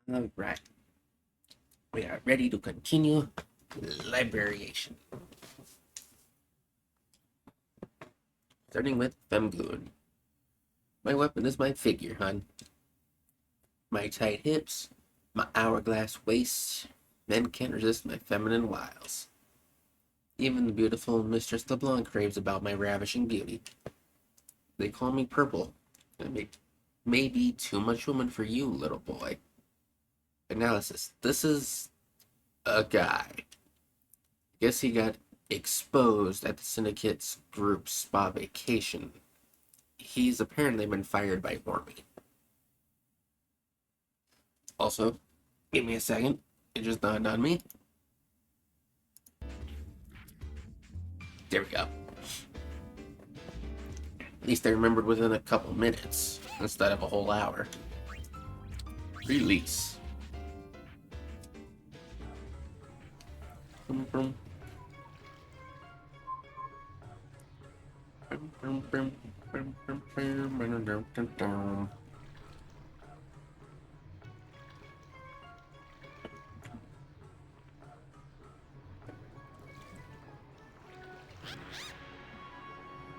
Alright, we are ready to continue liberation. Starting with Femgoon. My weapon is my figure, hun. My tight hips, my hourglass waist, men can't resist my feminine wiles. Even the beautiful Mistress LeBlanc craves about my ravishing beauty. They call me Purple. I may be too much woman for you, little boy. Analysis. This is a guy. Guess he got exposed at the Syndicate's group spa vacation. He's apparently been fired by Ormy. Also, give me a second. It just dawned on me. There we go. At least I remembered within a couple minutes, instead of a whole hour. Release.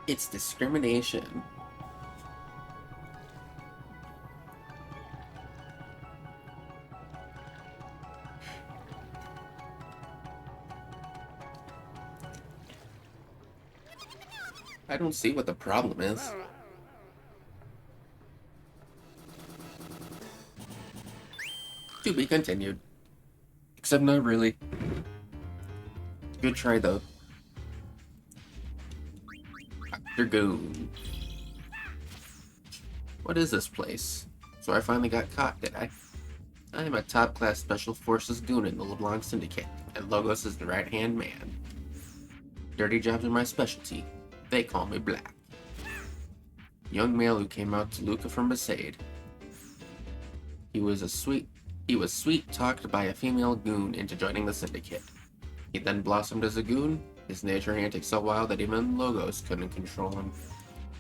It's discrimination. I don't see what the problem is. To be continued. Except not really. Good try though. Dr. Goon. What is this place? So I finally got caught, did I? I am a top-class Special Forces goon in the LeBlanc Syndicate, and Logos is the right-hand man. Dirty jobs are my specialty. They call me Black. Young male who came out to Luca from Besaid. He was sweet-talked by a female goon into joining the Syndicate. He then blossomed as a goon, his nature and antics so wild that even Logos couldn't control him.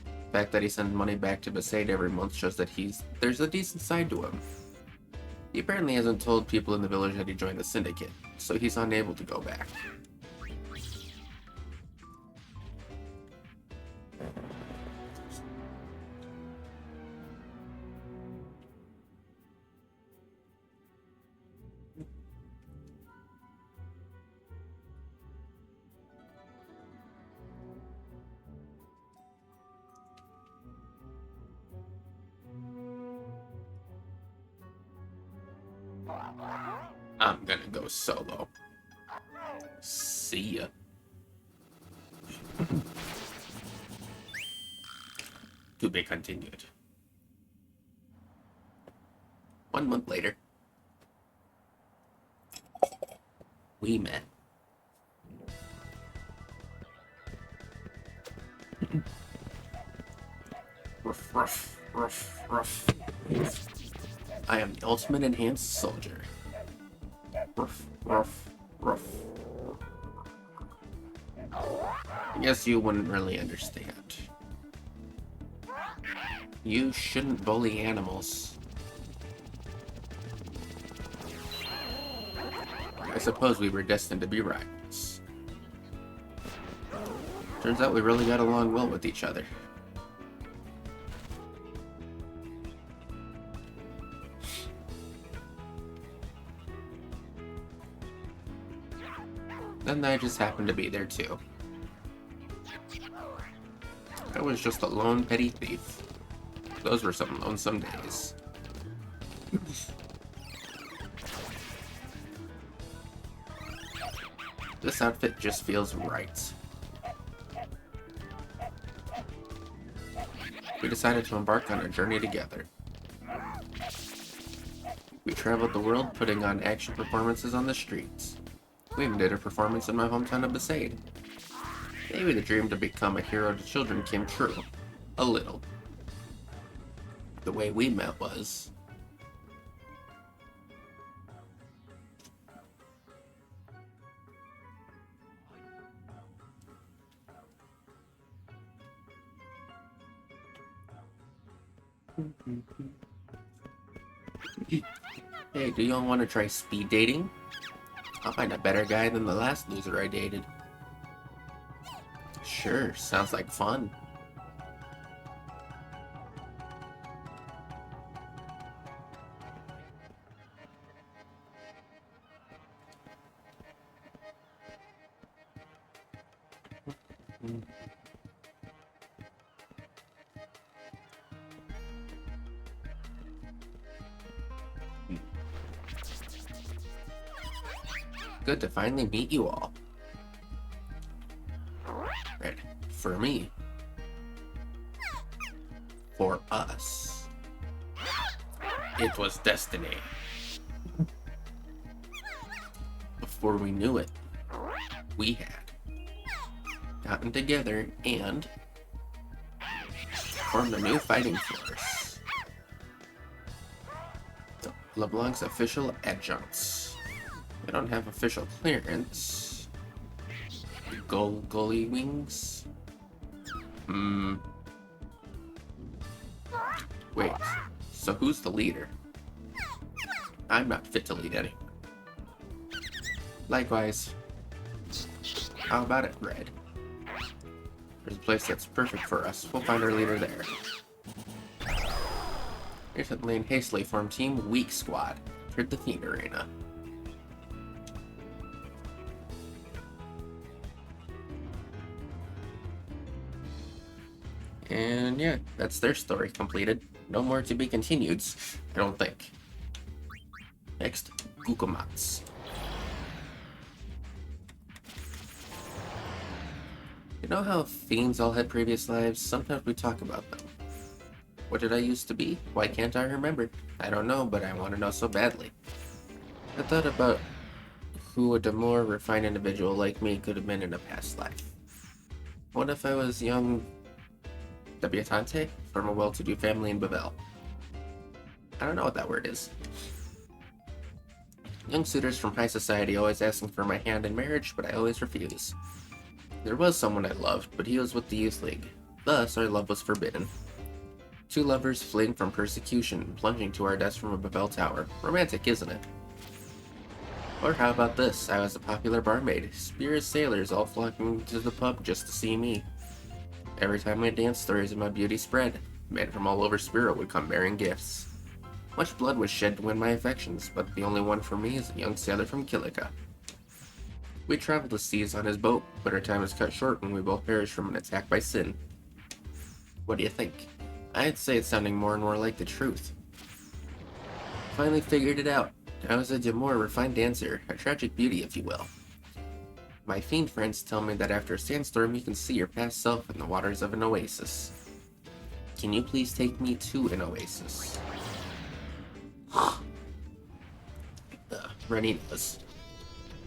The fact that he sends money back to Besaid every month shows that there's a decent side to him. He apparently hasn't told people in the village that he joined the Syndicate, so he's unable to go back. I'm gonna go solo. See ya. To be continued. 1 month later, we met. Ruff, ruff, ruff, ruff. I am the ultimate enhanced soldier. Ruff, ruff, ruff. I guess you wouldn't really understand. You shouldn't bully animals. I suppose we were destined to be rivals. Turns out we really got along well with each other. Then I just happened to be there too. I was just a lone petty thief. Those were some lonesome days. This outfit just feels right. We decided to embark on a journey together. We traveled the world putting on action performances on the streets. We even did a performance in my hometown of Besaid. Maybe the dream to become a hero to children came true. A little. The way we met was... Hey, do you all want to try speed dating? I'll find a better guy than the last loser I dated. Sure, sounds like fun. Good to finally meet you all. Right, for me. For us. It was destiny. Before we knew it, we had gotten together and formed a new fighting force. LeBlanc's official adjuncts. I don't have official clearance. Goalie wings? Wait, so who's the leader? I'm not fit to lead anyone. Likewise. How about it, Red? There's a place that's perfect for us. We'll find our leader there. Recently and hastily formed Team Weak Squad. Entered the Fiend Arena. And yeah, that's their story completed. No more to be continued, I don't think. Next, Gukumats. You know how fiends all had previous lives? Sometimes we talk about them. What did I used to be? Why can't I remember? I don't know, but I want to know so badly. I thought about who a more refined individual like me could have been in a past life. What if I was young debutante from a well-to-do family in Bavel? I don't know what that word is. Young suitors from high society always asking for my hand in marriage, but I always refuse. There was someone I loved, but he was with the Youth League. Thus, our love was forbidden. Two lovers fleeing from persecution and plunging to our deaths from a Babel tower. Romantic, isn't it? Or how about this? I was a popular barmaid. Spirited sailors all flocking to the pub just to see me. Every time I danced, stories of my beauty spread. Men from all over Spiro would come bearing gifts. Much blood was shed to win my affections, but the only one for me is a young sailor from Kilika. We traveled the seas on his boat, but our time was cut short when we both perished from an attack by sin. What do you think? I'd say it's sounding more and more like the truth. Finally figured it out. I was a more refined dancer, a tragic beauty, if you will. My fiend friends tell me that after a sandstorm you can see your past self in the waters of an oasis. Can you please take me to an oasis? Rennie does.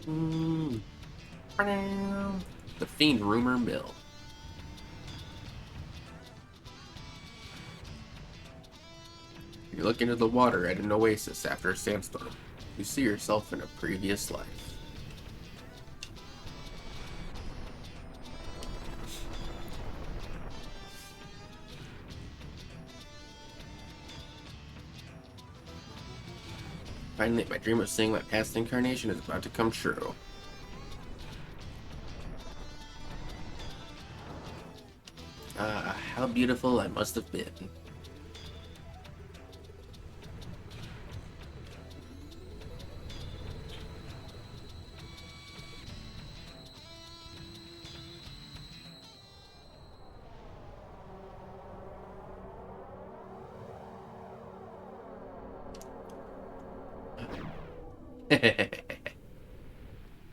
The Fiend Rumor Mill. You look into the water at an oasis after a sandstorm. You see yourself in a previous life. Finally, my dream of seeing my past incarnation is about to come true. Ah, how beautiful I must have been.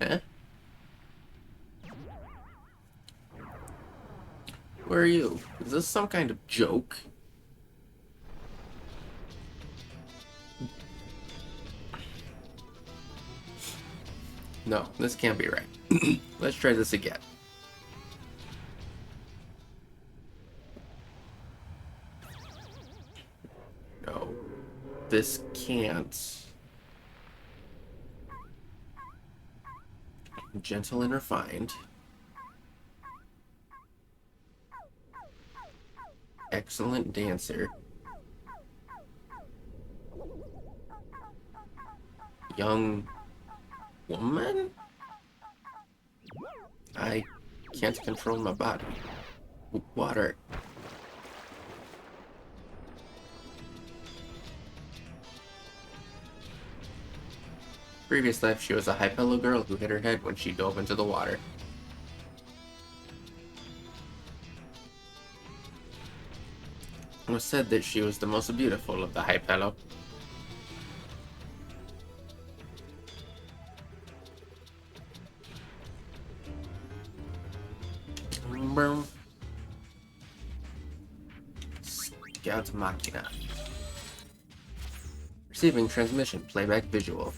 Huh? Where are you? Is this some kind of joke? No, this can't be right. Let's try this again. No, this can't. Gentle and refined. Excellent dancer. Young woman? I can't control my body. Water. Previous life, she was a high-pillow girl who hit her head when she dove into the water. It was said that she was the most beautiful of the high-pillow. Scout Machina. Receiving transmission, playback visual.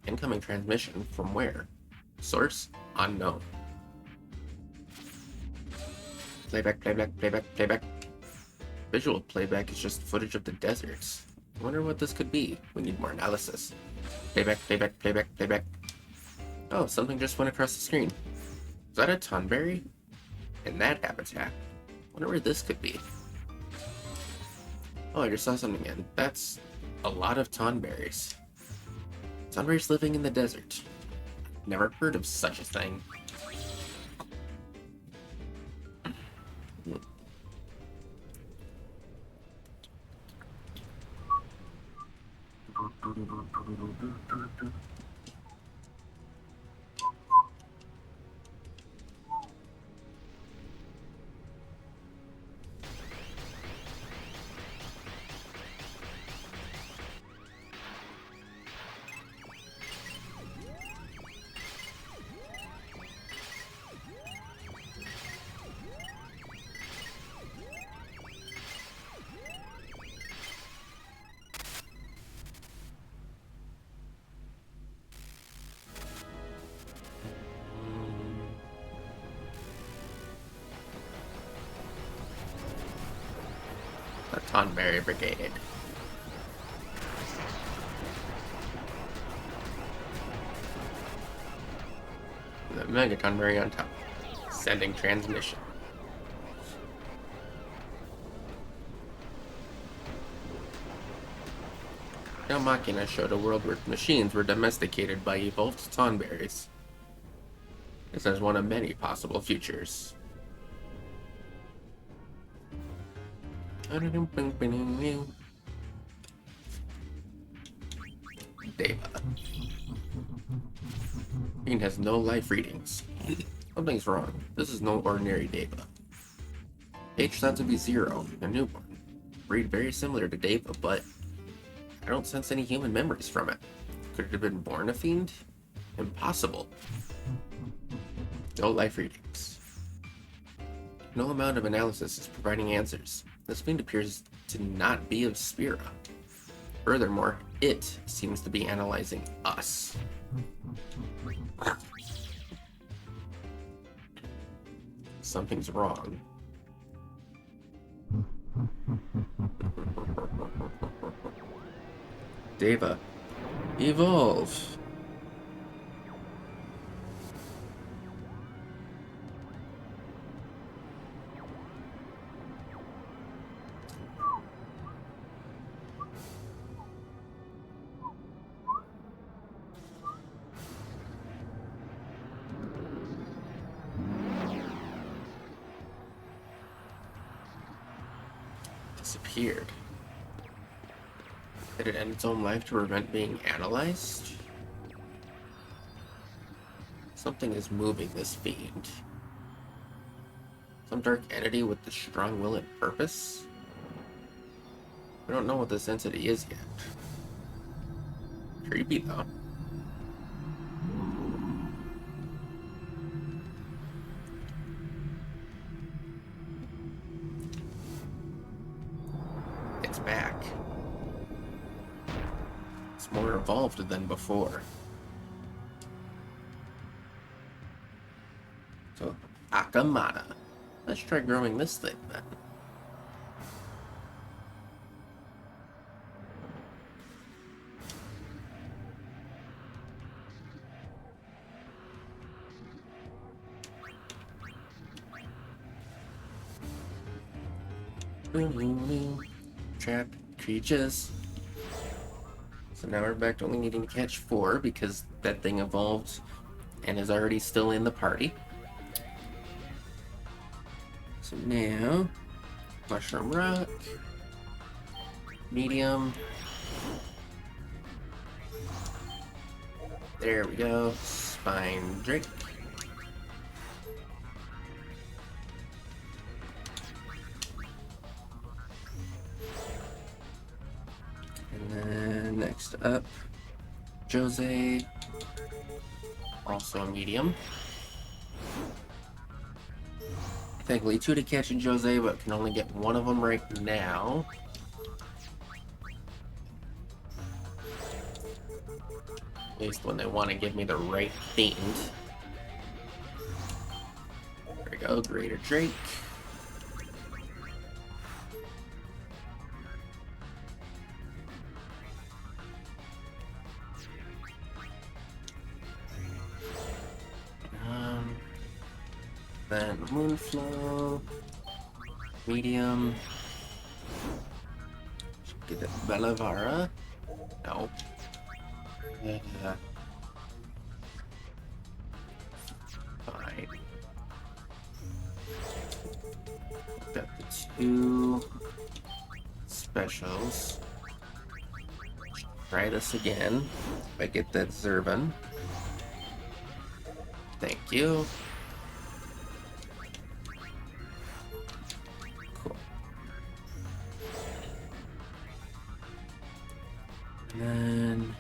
Incoming transmission from where? Source? Unknown. Playback, playback, playback, playback. Visual playback is just footage of the deserts. I wonder what this could be. We need more analysis. Playback, playback, playback, playback. Oh, something just went across the screen. Is that a Tonberry? In that habitat. Wonder where this could be. Oh, I just saw something again. That's a lot of Tonberries. Tonberries living in the desert. Never heard of such a thing. The Tonberry Brigade. The Megatonberry on top. Sending transmission. Now Machina showed a world where machines were domesticated by evolved Tonberries. This is one of many possible futures. Deva. Bean has no life readings. Something's wrong. This is no ordinary Deva. Age thought to be 0, a newborn. Breed very similar to Deva, but I don't sense any human memories from it. Could it have been born a fiend? Impossible. No life readings. No amount of analysis is providing answers. This fiend appears to not be of Spira. Furthermore, it seems to be analyzing us. Something's wrong. Deva, evolve. Disappeared. Did it end its own life to prevent being analyzed? Something is moving this fiend. Some dark entity with a strong will and purpose? We don't know what this entity is yet. Creepy though. It's back. It's more evolved than before. So, Akamana. Let's try growing this thing then. Trapped creatures. So now we're back to only needing to catch 4 because that thing evolved and is already still in the party. So now, Mushroom Rock, medium. There we go. Spine Drake. And then next up, Jose. Also a medium. Technically 2 to catch in Jose, but can only get 1 of them right now. At least when they want to give me the right themed. There we go, Greater Drake. Then Moonflow, medium. Get it, Bellavara. No. Fine. Got the 2 specials. Try this again. If I get that Zervan. Thank you. Cool. And then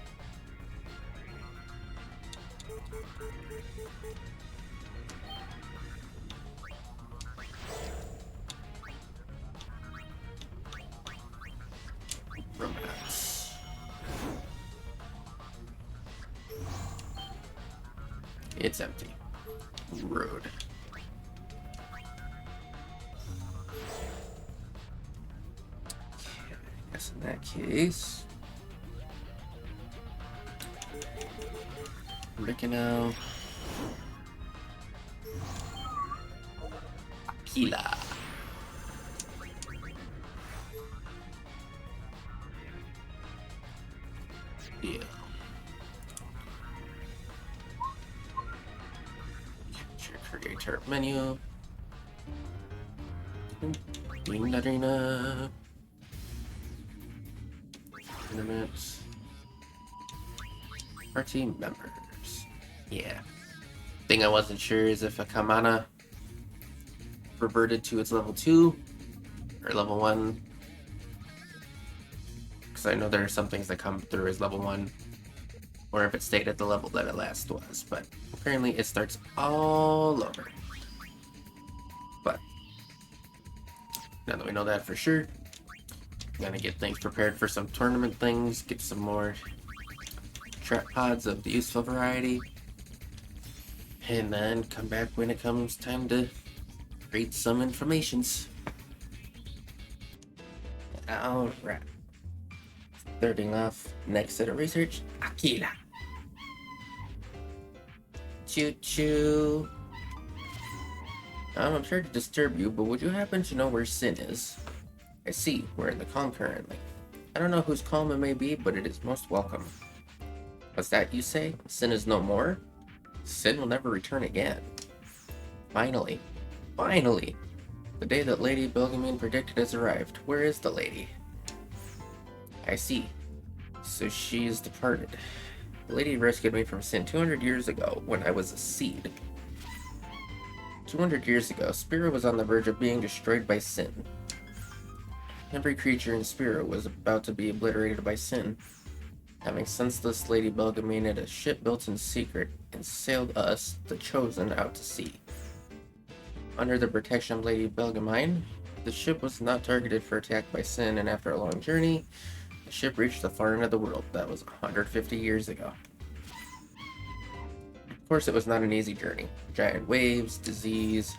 romance. It's empty. Rude. Okay, I guess in that case, Ricano, Aquila. Yeah. Creator menu. Winged Arena. Tournaments. Party members. Yeah. Thing I wasn't sure is if a Kamana reverted to its level 2 or level 1. Because I know there are some things that come through as level 1. Or if it stayed at the level that it last was. But apparently it starts all over. But now that we know that for sure, I'm gonna get things prepared for some tournament things, get some more trap pods of the useful variety, and then come back when it comes time to read some informations. Alright. Starting off, next set of research, Aquila. Choo choo. I'm sure to disturb you, but would you happen to know where Sin is? I see, we're in the calm currently. I don't know whose calm it may be, but it is most welcome. What's that you say? Sin is no more? Sin will never return again. Finally. Finally! The day that Lady Belgamine predicted has arrived. Where is the lady? I see. So she is departed. The lady rescued me from Sin 200 years ago, when I was a seed. 200 years ago, Spira was on the verge of being destroyed by Sin. Every creature in Spira was about to be obliterated by Sin. Having senseless Lady Belgamine had a ship built in secret and sailed us, the Chosen, out to sea. Under the protection of Lady Belgamine, the ship was not targeted for attack by Sin, and after a long journey, the ship reached the far end of the world. That was 150 years ago. Of course, it was not an easy journey. Giant waves, disease.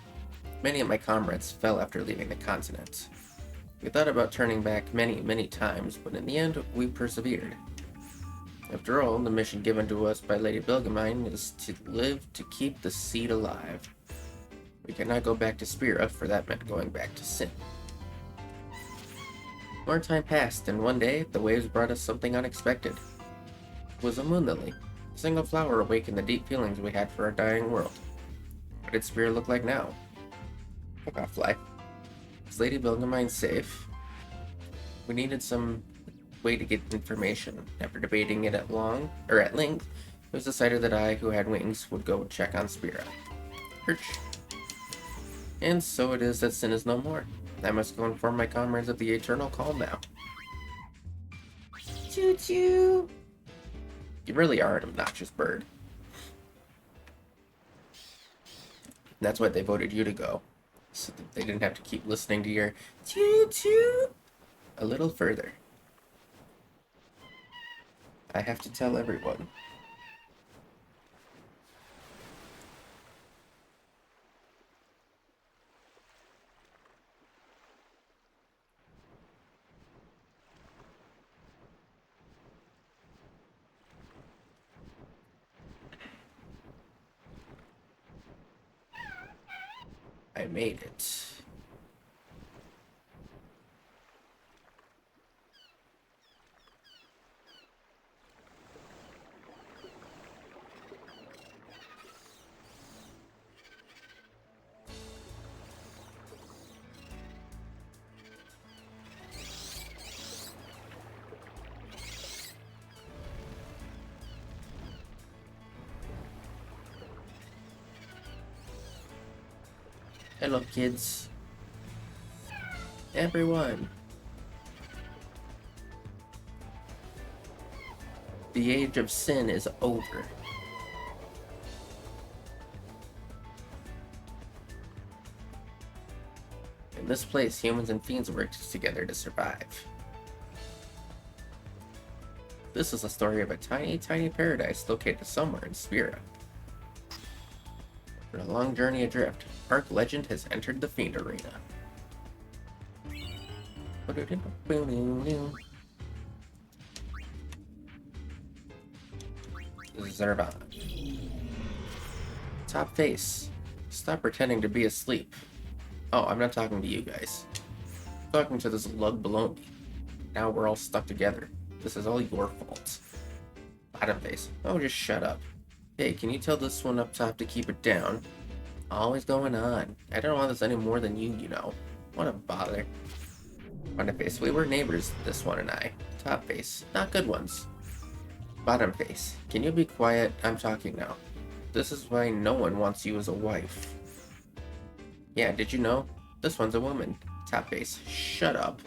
Many of my comrades fell after leaving the continent. We thought about turning back many, many times, but in the end, we persevered. After all, the mission given to us by Lady Belgamine is to live to keep the seed alive. We cannot go back to Spira, for that meant going back to Sin. More time passed, and one day, the waves brought us something unexpected. It was a moon lily. A single flower awakened the deep feelings we had for our dying world. What did Spirit look like now? Fuck off, Fly. Is Lady Bilgemine safe? We needed some way to get information. After debating it at length, it was decided that I, who had wings, would go check on Spira. Perch. And so it is that sin is no more. I must go inform my comrades of the eternal call now. Choo-choo! You really are an obnoxious bird. That's why they voted you to go. So that they didn't have to keep listening to your choo-choo a little further. I have to tell everyone. I made it. Hello, kids. Everyone. The age of sin is over. In this place, humans and fiends worked together to survive. This is a story of a tiny, tiny paradise located somewhere in Spira. For a long journey adrift, Ark Legend has entered the Fiend Arena. Zervan. Top face. Stop pretending to be asleep. Oh, I'm not talking to you guys. I'm talking to this lug below me. Now we're all stuck together. This is all your fault. Bottom face. Oh, just shut up. Hey, can you tell this one up top to keep it down? Always going on. I don't want this any more than you know. What a bother. Bottom face. We were neighbors, this one and I. Top face. Not good ones. Bottom face. Can you be quiet? I'm talking now. This is why no one wants you as a wife. Yeah, did you know? This one's a woman. Top face. Shut up.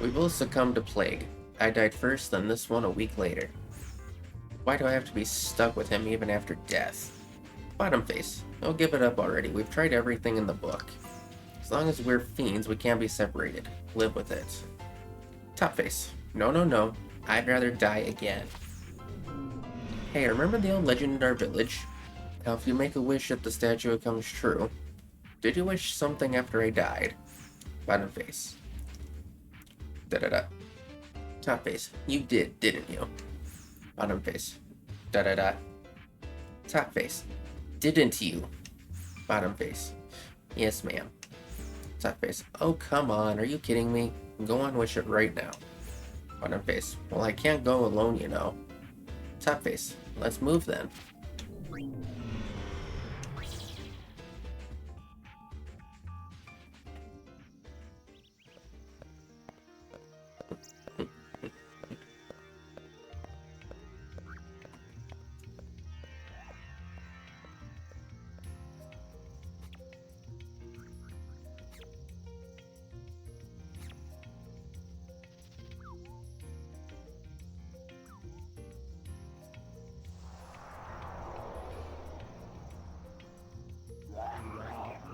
We both succumbed to plague. I died first, then this one a week later. Why do I have to be stuck with him even after death? Bottom face. Oh, give it up already. We've tried everything in the book. As long as we're fiends, we can't be separated. Live with it. Top face. No, no, no. I'd rather die again. Hey, remember the old legend in our village? How if you make a wish that the statue comes true. Did you wish something after I died? Bottom face. Da-da-da. Top face. You did, didn't you? Bottom face. Da-da-da. Top face. Didn't you? Bottom face. Yes, ma'am. Top face. Oh, come on. Are you kidding me? Go on, wish it right now. Bottom face. Well, I can't go alone, you know. Top face. Let's move then.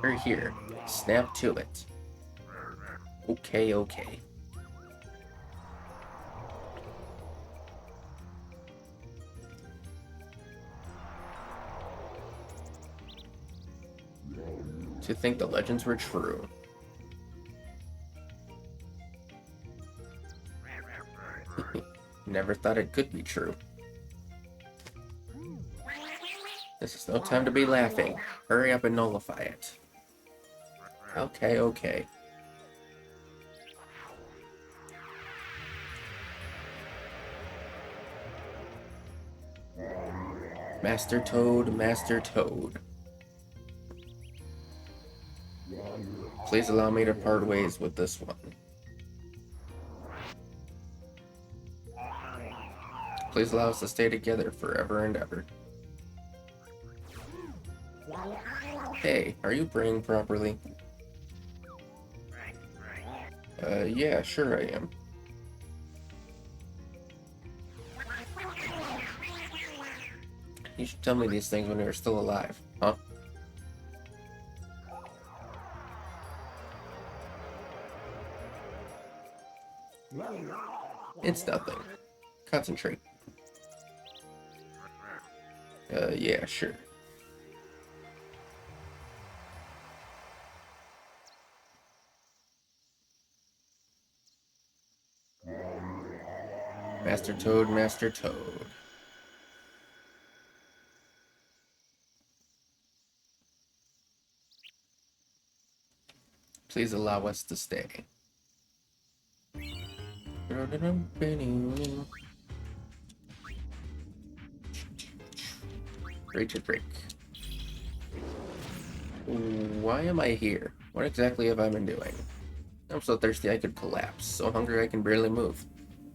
We're here. Snap to it. Okay, okay. To think the legends were true. Never thought it could be true. This is no time to be laughing. Hurry up and nullify it. Okay, okay. Master Toad, Master Toad. Please allow me to part ways with this one. Please allow us to stay together forever and ever. Hey, are you praying properly? Yeah, sure I am. You should tell me these things when you're still alive, huh? It's nothing. Concentrate. Yeah, sure. Master Toad, Master Toad. Please allow us to stay. Break to break. Why am I here? What exactly have I been doing? I'm so thirsty I could collapse, so hungry I can barely move.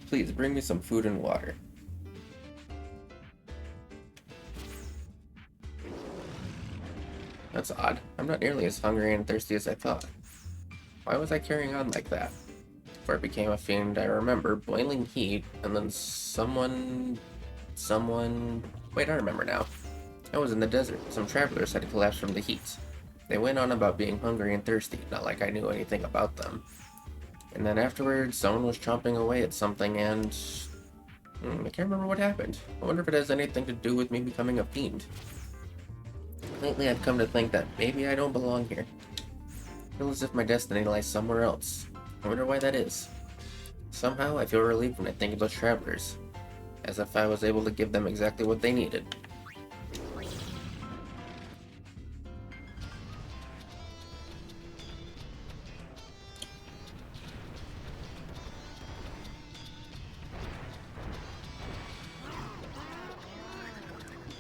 Please bring me some food and water. That's odd. I'm not nearly as hungry and thirsty as I thought. Why was I carrying on like that? Before I became a fiend, I remember boiling heat, and then someone... Wait, I remember now. I was in the desert. Some travelers had collapsed from the heat. They went on about being hungry and thirsty, not like I knew anything about them. And then afterwards, someone was chomping away at something and... I can't remember what happened. I wonder if it has anything to do with me becoming a fiend. Lately, I've come to think that maybe I don't belong here. I feel as if my destiny lies somewhere else. I wonder why that is. Somehow, I feel relieved when I think of those travelers, as if I was able to give them exactly what they needed.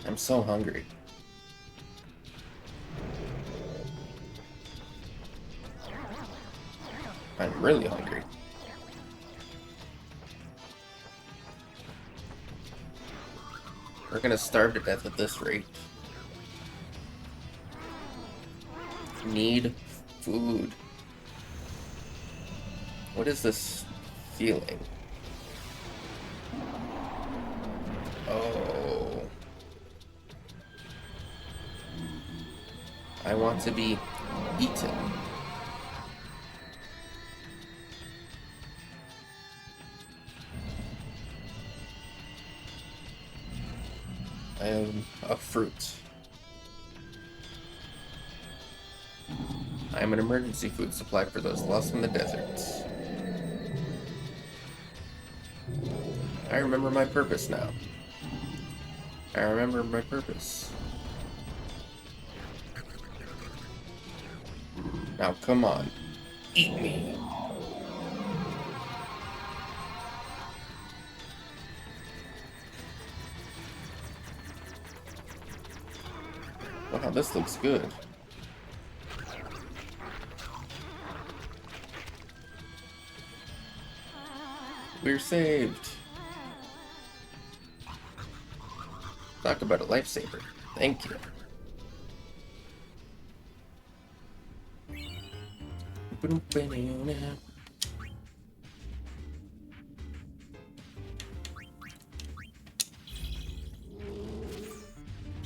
I'm so hungry. I'm really hungry. We're gonna starve to death at this rate. Need food. What is this feeling? Oh. I want to be eaten. I am a fruit. I am an emergency food supply for those lost in the deserts. I remember my purpose now. I remember my purpose. Now come on, eat me. Wow, this looks good. We're saved. Talk about a lifesaver. Thank you.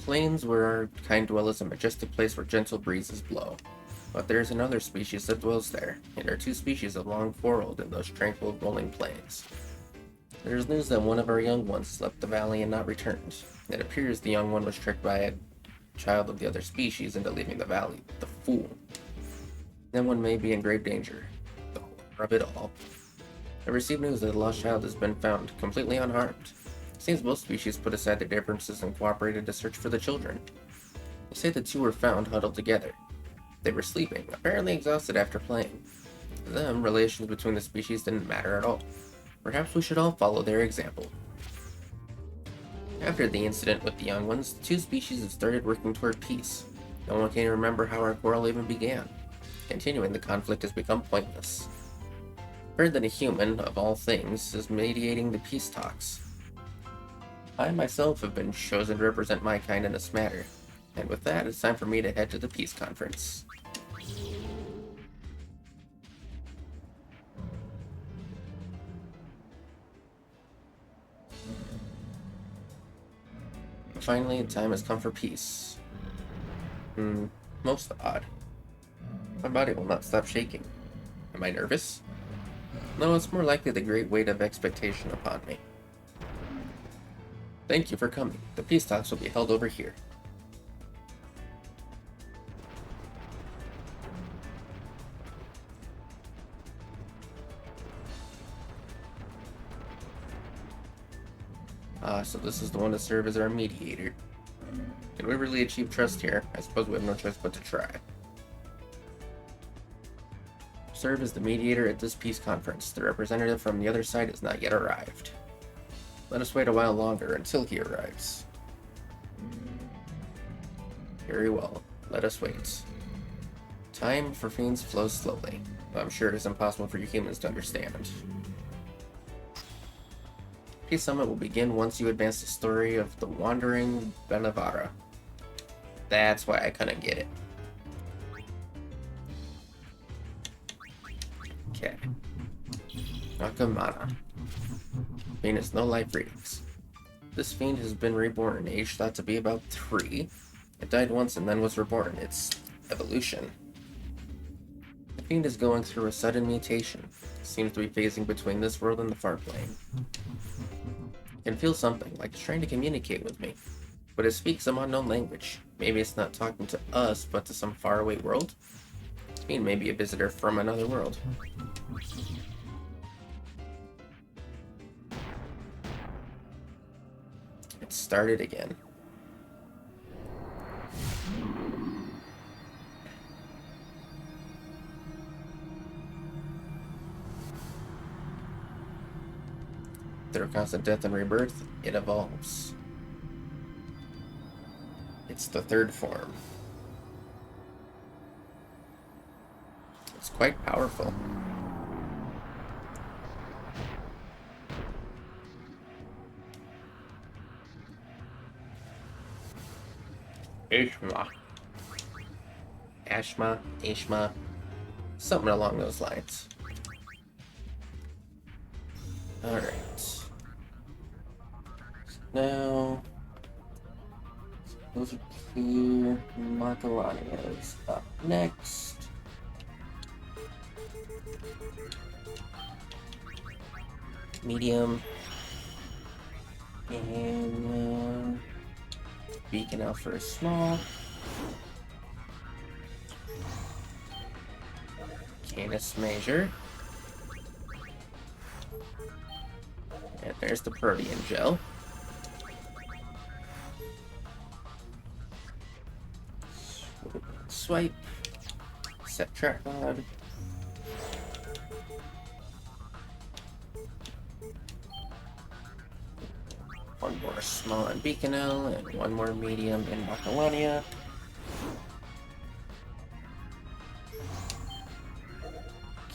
Plains where our kind dwell is a majestic place where gentle breezes blow. But there is another species that dwells there, and our two species have long quarreled in those tranquil rolling plains. There is news that one of our young ones left the valley and not returned. It appears the young one was tricked by a child of the other species into leaving the valley. The fool. That one may be in grave danger. The horror of it all. I received news that a lost child has been found, completely unharmed. It seems both species put aside their differences and cooperated to search for the children. They say the two were found huddled together. They were sleeping, apparently exhausted after playing. To them, relations between the species didn't matter at all. Perhaps we should all follow their example. After the incident with the young ones, the two species have started working toward peace. No one can remember how our quarrel even began. Continuing the conflict has become pointless. Heard that a human, of all things, is mediating the peace talks. I myself have been chosen to represent my kind in this matter, and with that, it's time for me to head to the peace conference. Finally, the time has come for peace. Most odd. My body will not stop shaking. Am I nervous? No, it's more likely the great weight of expectation upon me. Thank you for coming. The peace talks will be held over here. So this is the one to serve as our mediator. Can we really achieve trust here? I suppose we have no choice but to try. Serve as the mediator at this peace conference. The representative from the other side has not yet arrived. Let us wait a while longer until he arrives. Very well. Let us wait. Time for fiends flows slowly. I'm sure it is impossible for you humans to understand. Peace Summit will begin once you advance the story of the Wandering Benevara. That's why I couldn't get it. Okay. Nakamana. Fiend has no life readings. This fiend has been reborn, age thought to be about 3. It died once and then was reborn. It's evolution. The fiend is going through a sudden mutation. Seems to be phasing between this world and the far plane. I can feel something, like it's trying to communicate with me. But it speaks some unknown language. Maybe it's not talking to us, but to some faraway world? This fiend may be a visitor from another world. It started again. Through constant death and rebirth, it evolves. It's the third form. It's quite powerful. Ishma, something along those lines. Alright. Now, those are clear. Makalania is up next. Medium. And beacon out for a small. Canis Major. And there's the Protean Gel. Swipe. Set tripod. One more small in Beaconel and one more medium in Makalania.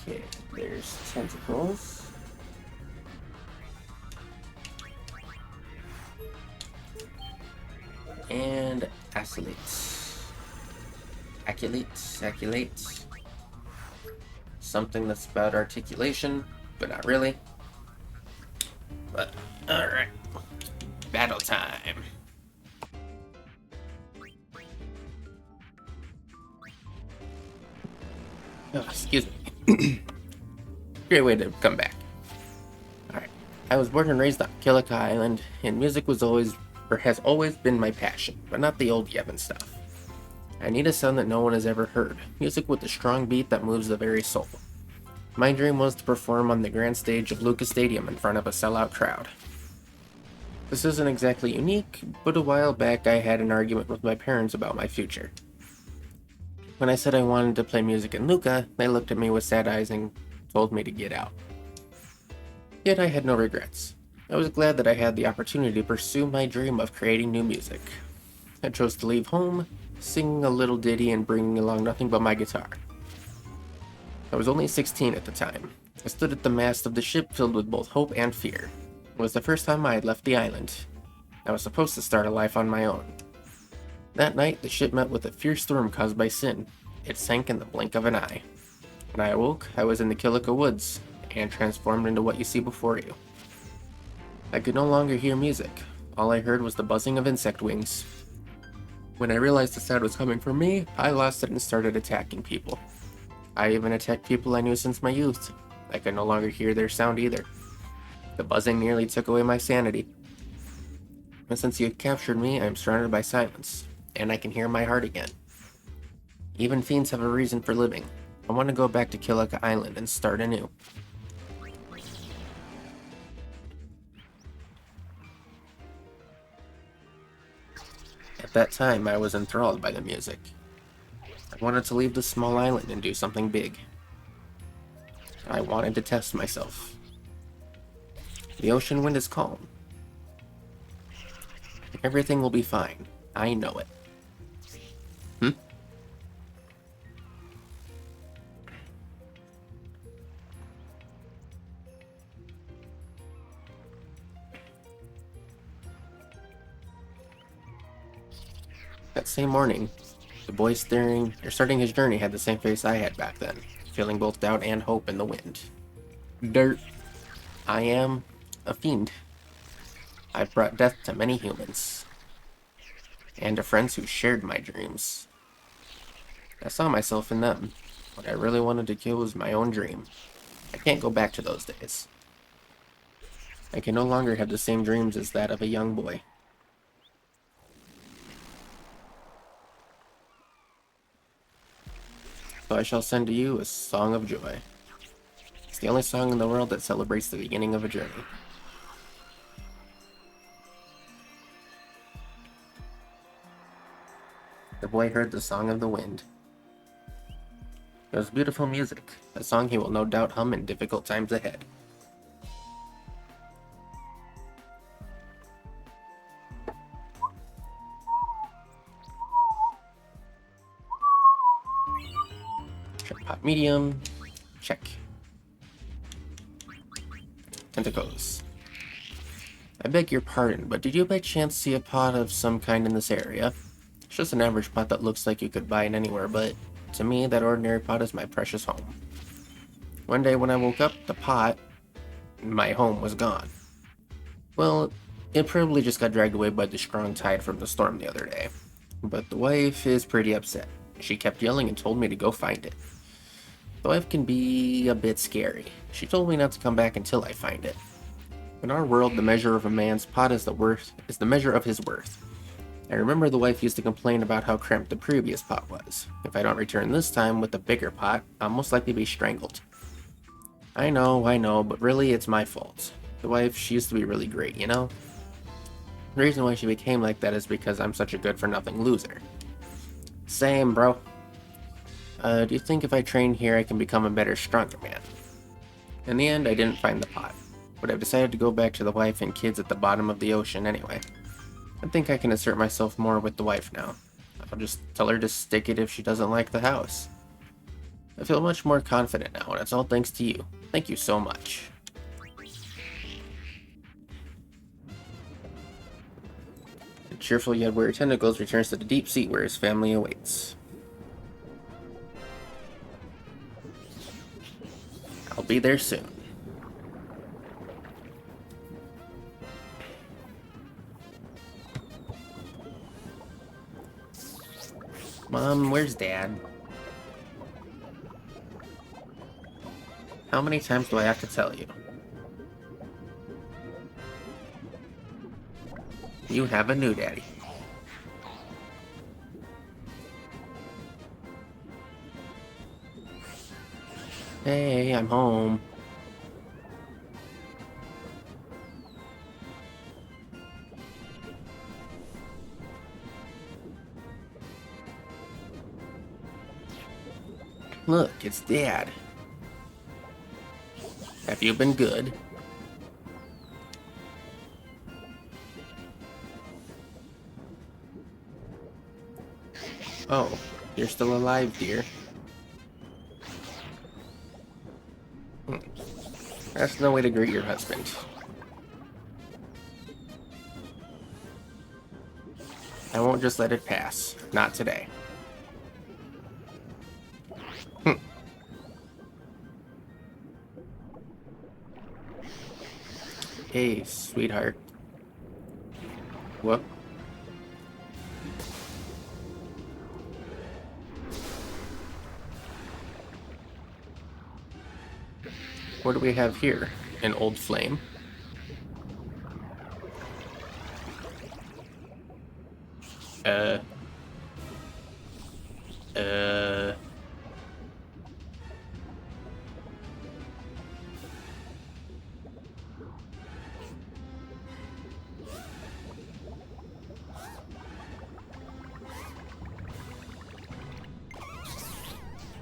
Okay, there's tentacles. And acylate. Acculate. Something that's about articulation, but not really. But, alright. Battle time. Oh, excuse me. Great way to come back. Alright. I was born and raised on Kilika Island, and music was has always been my passion, but not the old Yevon stuff. I need a sound that no one has ever heard. Music with a strong beat that moves the very soul. My dream was to perform on the grand stage of Lucas Stadium in front of a sellout crowd. This isn't exactly unique, but a while back I had an argument with my parents about my future. When I said I wanted to play music in Luca, they looked at me with sad eyes and told me to get out. Yet I had no regrets. I was glad that I had the opportunity to pursue my dream of creating new music. I chose to leave home, singing a little ditty and bringing along nothing but my guitar. I was only 16 at the time. I stood at the mast of the ship filled with both hope and fear. It was the first time I had left the island. I was supposed to start a life on my own. That night, the ship met with a fierce storm caused by sin. It sank in the blink of an eye. When I awoke, I was in the Kilika Woods, and transformed into what you see before you. I could no longer hear music. All I heard was the buzzing of insect wings. When I realized the sound was coming from me, I lost it and started attacking people. I even attacked people I knew since my youth. I could no longer hear their sound either. The buzzing nearly took away my sanity. And since you captured me, I am surrounded by silence, and I can hear my heart again. Even fiends have a reason for living. I want to go back to Kilika Island and start anew. At that time, I was enthralled by the music. I wanted to leave the small island and do something big. I wanted to test myself. The ocean wind is calm. Everything will be fine. I know it. That same morning, the boy starting his journey had the same face I had back then, feeling both doubt and hope in the wind. Dirt. I am a fiend. I've brought death to many humans, and to friends who shared my dreams. I saw myself in them. What I really wanted to kill was my own dream. I can't go back to those days. I can no longer have the same dreams as that of a young boy. So I shall send to you a song of joy. It's the only song in the world that celebrates the beginning of a journey. The boy heard the song of the wind. It was beautiful music, a song he will no doubt hum in difficult times ahead. Check pot medium. Check. Tentacles. I beg your pardon, but did you by chance see a pot of some kind in this area? It's just an average pot that looks like you could buy it anywhere, but to me, that ordinary pot is my precious home. One day when I woke up, the pot in my home was gone. Well, it probably just got dragged away by the strong tide from the storm the other day. But the wife is pretty upset. She kept yelling and told me to go find it. The wife can be a bit scary. She told me not to come back until I find it. In our world, the measure of a man's pot is the measure of his worth. I remember the wife used to complain about how cramped the previous pot was. If I don't return this time with the bigger pot, I'll most likely be strangled. I know, but really it's my fault. The wife, she used to be really great, you know? The reason why she became like that is because I'm such a good-for-nothing loser. Same, bro. Do you think if I train here I can become a better, stronger man? In the end, I didn't find the pot, but I've decided to go back to the wife and kids at the bottom of the ocean anyway. I think I can assert myself more with the wife now. I'll just tell her to stick it if she doesn't like the house. I feel much more confident now, and it's all thanks to you. Thank you so much. The cheerful yet weary Tentacles returns to the deep sea where his family awaits. I'll be there soon. Mom, where's Dad? How many times do I have to tell you? You have a new daddy. Hey, I'm home. Look, it's Dad. Have you been good? Oh, you're still alive, dear. That's no way to greet your husband. I won't just let it pass. Not today. Hey, sweetheart. What? What do we have here? An old flame? Uh...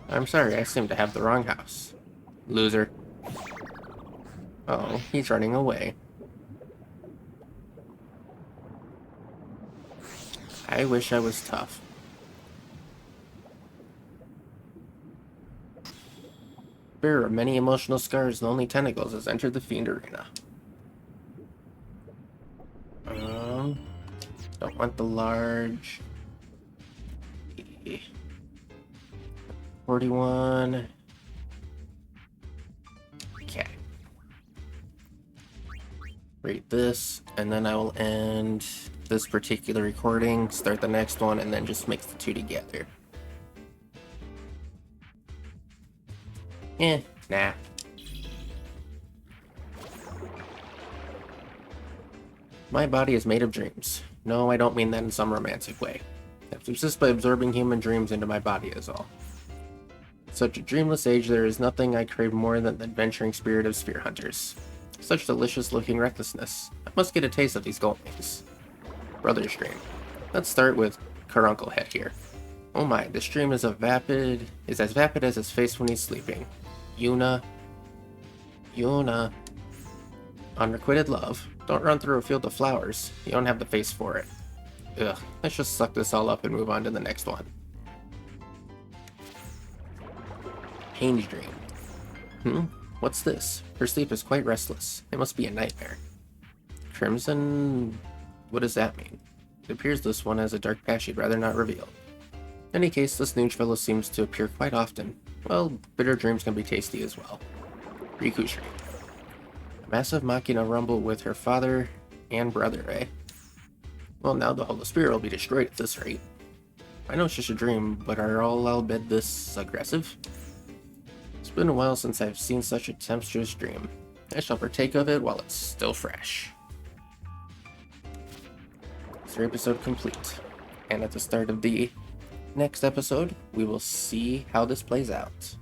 I'm sorry, I seem to have the wrong house. Loser. Oh, he's running away. I wish I was tough. Bearer of many emotional scars, lonely tentacles has entered the fiend arena. Don't want the large. 41. Okay. Rate this, and then I will end this particular recording, start the next one, and then just mix the two together. Nah. My body is made of dreams. No, I don't mean that in some romantic way. I subsist by absorbing human dreams into my body is all. At such a dreamless age, there is nothing I crave more than the adventuring spirit of spear hunters. Such delicious-looking recklessness. I must get a taste of these gold wings. Brother's dream. Let's start with Caruncle Head here. Oh my, this dream is as vapid as his face when he's sleeping. Yuna. Unrequited love. Don't run through a field of flowers. You don't have the face for it. Ugh, let's just suck this all up and move on to the next one. Pain's dream. What's this? Her sleep is quite restless. It must be a nightmare. Crimson? What does that mean? It appears this one has a dark past she'd rather not reveal. In any case, this Nooch fellow seems to appear quite often. Well, bitter dreams can be tasty as well. Riku's dream. A massive Machina rumble with her father and brother, eh? Well, now the Holy Spirit will be destroyed at this rate. I know it's just a dream, but are all Albed this aggressive? It's been a while since I've seen such a tempestuous dream. I shall partake of it while it's still fresh. Third episode complete. And at the start of the next episode, we will see how this plays out.